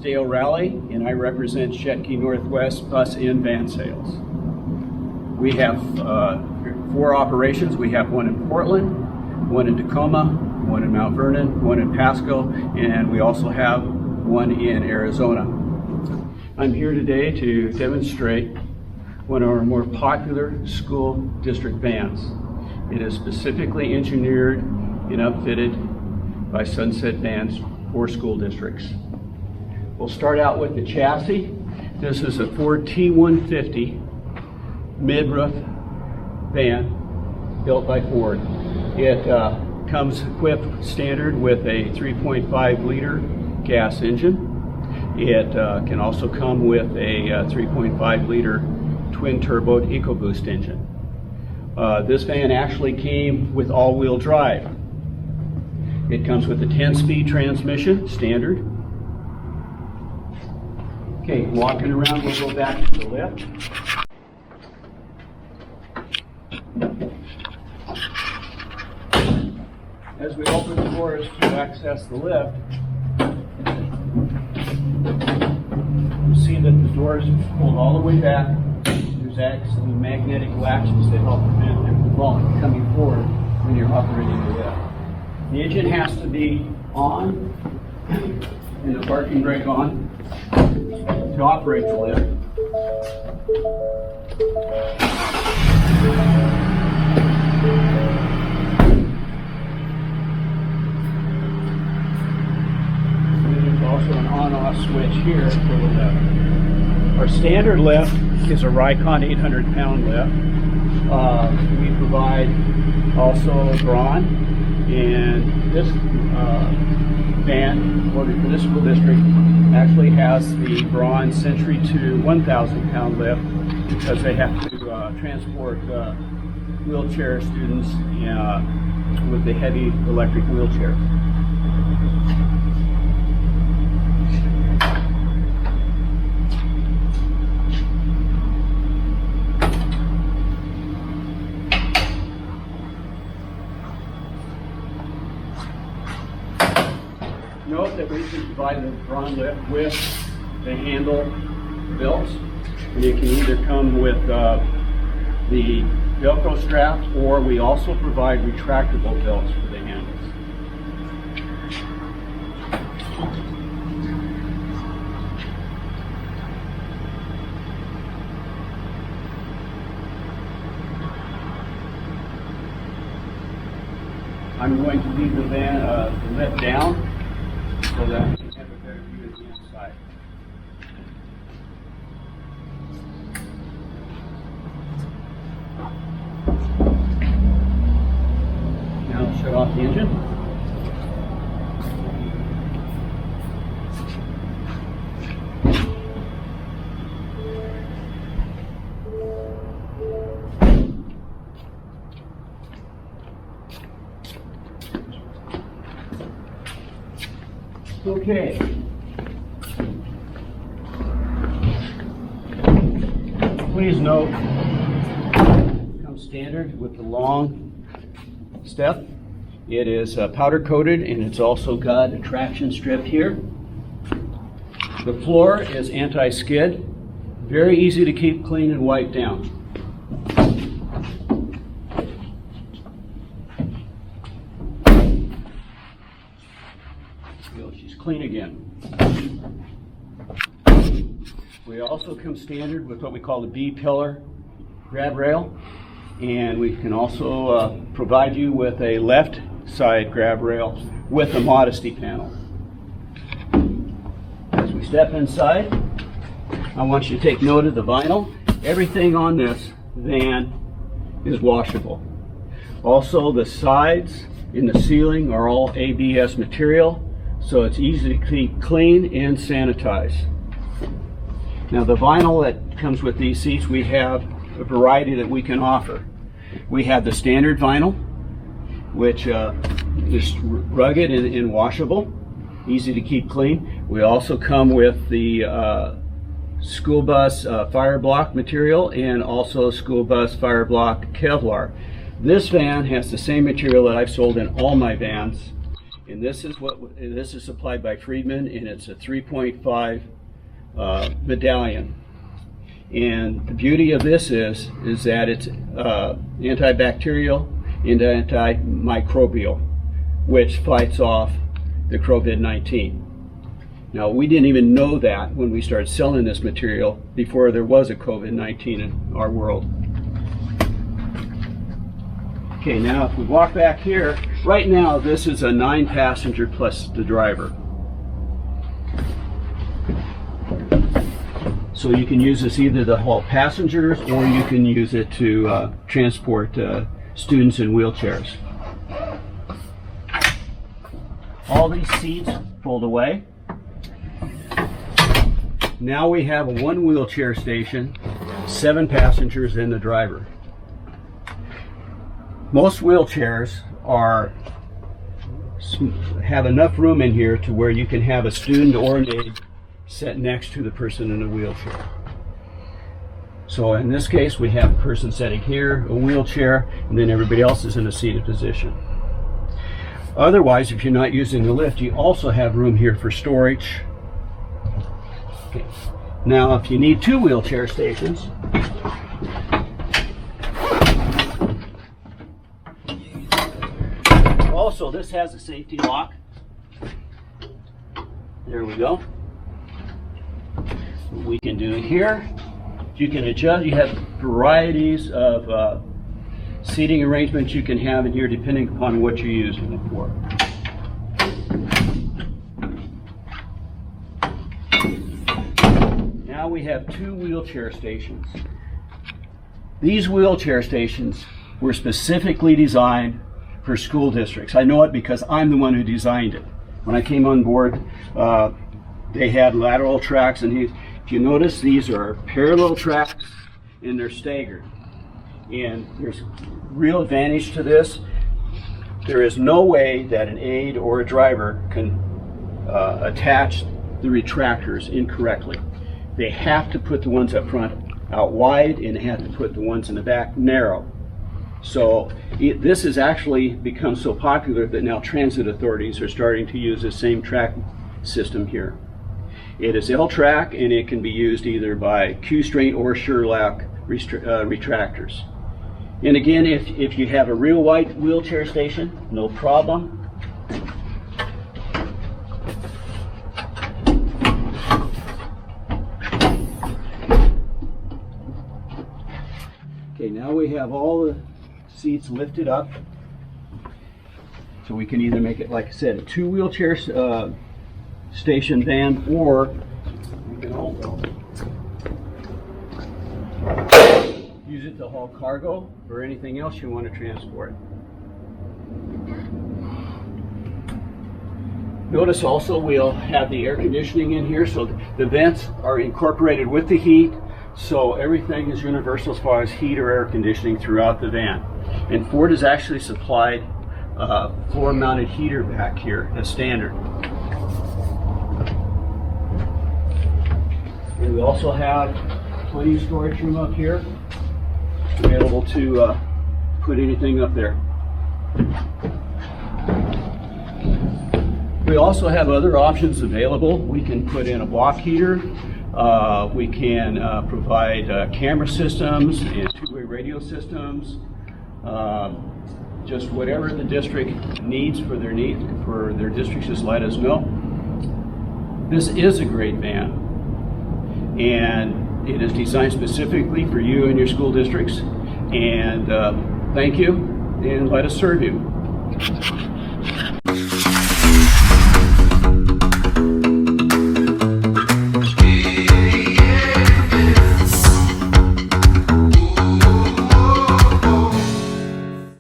Dale Rowley, and I represent Schetky Northwest Bus and Van Sales. We have 4 operations. We have one in Portland, one in Tacoma, one in Mount Vernon, one in Pasco, and we also have one in Arizona. I'm here today to demonstrate one of our more popular school district vans. It is specifically engineered and outfitted by Sunset Vans for school districts. We'll start out with the chassis. This is a Ford T150 mid-roof van built by Ford. It comes equipped standard with a 3.5 liter gas engine. It can also come with a 3.5 liter twin turbo EcoBoost engine. This van actually came with all-wheel drive. It comes with a 10-speed transmission, standard. Okay, walking around, we'll go back to the lift. As we open the doors to access the lift, you see that the doors pulled all the way back. There's actually magnetic latches that help prevent them from coming forward when you're operating the lift. The engine has to be on and the parking brake on to operate the lift. There's also an on-off switch here for the lift. Our standard lift is a Rycon 800-pound lift. We provide also Braun. And this van, ordered for this school district, actually has the Braun Century 2 1,000-pound lift because they have to transport wheelchair students with the heavy electric wheelchair. Note that we can provide the Braun lift with the handle belts. And it can either come with the Velcro straps, or we also provide retractable belts for the handles. I'm going to leave the lift down so that we can have a better view of the inside. Now I'll shut off the engine. Okay. Please note, it comes standard with the long step. It is powder coated, and it's also got a traction strip here. The floor is anti-skid, very easy to keep clean and wipe down. She's clean again. We also come standard with what we call the B-pillar grab rail, and we can also provide you with a left side grab rail with a modesty panel. As we step inside, I want you to take note of the vinyl. Everything on this van is washable. Also, the sides and the ceiling are all ABS material, so it's easy to keep clean and sanitize. Now, the vinyl that comes with these seats, we have a variety that we can offer. We have the standard vinyl, which is rugged and washable, easy to keep clean. We also come with the school bus fire block material and also school bus fire block Kevlar. This van has the same material that I've sold in all my vans. And this is supplied by Friedman, and it's a 3.5 medallion. And the beauty of this is that it's antibacterial and antimicrobial, which fights off the COVID-19. Now, we didn't even know that when we started selling this material before there was a COVID-19 in our world. Okay, now if we walk back here, right now this is a 9-passenger plus the driver. So you can use this either to haul passengers or you can use it to transport students in wheelchairs. All these seats fold away. Now we have a 1 wheelchair station, 7 passengers and the driver. Most wheelchairs have enough room in here to where you can have a student or an aide sit next to the person in a wheelchair. So in this case, we have a person sitting here, a wheelchair, and then everybody else is in a seated position. Otherwise, if you're not using the lift, you also have room here for storage. Okay. Now, if you need 2 wheelchair stations, also this has a safety lock. There we go. What we can do here, you can adjust. You have varieties of seating arrangements you can have in here depending upon what you're using it for. Now we have 2 wheelchair stations. These wheelchair stations were specifically designed for school districts. I know it because I'm the one who designed it. When I came on board, they had lateral tracks, and if you notice, these are parallel tracks and they're staggered. And there's real advantage to this. There is no way that an aide or a driver can attach the retractors incorrectly. They have to put the ones up front out wide, and they have to put the ones in the back narrow. So this has actually become so popular that now transit authorities are starting to use the same track system here. It is L-track, and it can be used either by Q-string or Sherlock retractors. And again, if you have a real wide wheelchair station, no problem. Okay, now we have all the seats lifted up. So we can either make it, like I said, a 2 wheelchair station van, or we can also use it to haul cargo or anything else you want to transport. Notice also we'll have the air conditioning in here, so the vents are incorporated with the heat, so everything is universal as far as heat or air conditioning throughout the van. And Ford has actually supplied a floor-mounted heater back here as standard. And we also have plenty of storage room up here, available to put anything up there. We also have other options available. We can put in a block heater. We can provide camera systems and 2-way radio systems. Just whatever the district needs for their districts, just let us know. This is a great van, and it is designed specifically for you and your school districts. And thank you, and let us serve you.